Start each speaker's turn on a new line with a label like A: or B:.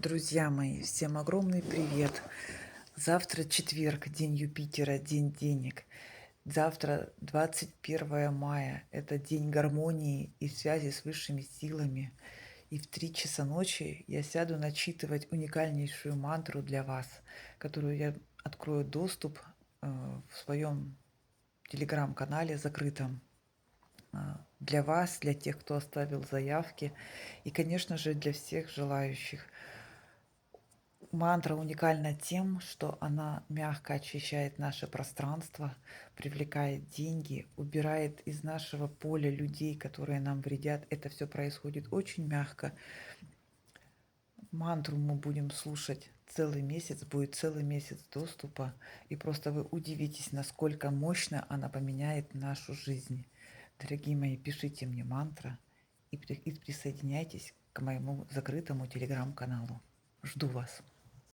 A: Друзья мои, всем огромный привет. Завтра четверг, день Юпитера, день денег. Завтра 21 мая. Это день гармонии и связи с высшими силами. И в 3 часа ночи я сяду начитывать уникальнейшую мантру для вас, которую я открою доступ в своем телеграм-канале закрытом для вас, для тех, кто оставил заявки и, конечно же, для всех желающих. Мантра уникальна тем, что она мягко очищает наше пространство, привлекает деньги, убирает из нашего поля людей, которые нам вредят. Это все происходит очень мягко. Мантру мы будем слушать целый месяц, будет целый месяц доступа, и просто вы удивитесь, насколько мощно она поменяет нашу жизнь. Дорогие мои, пишите мне мантра и присоединяйтесь к моему закрытому телеграм-каналу. Жду вас.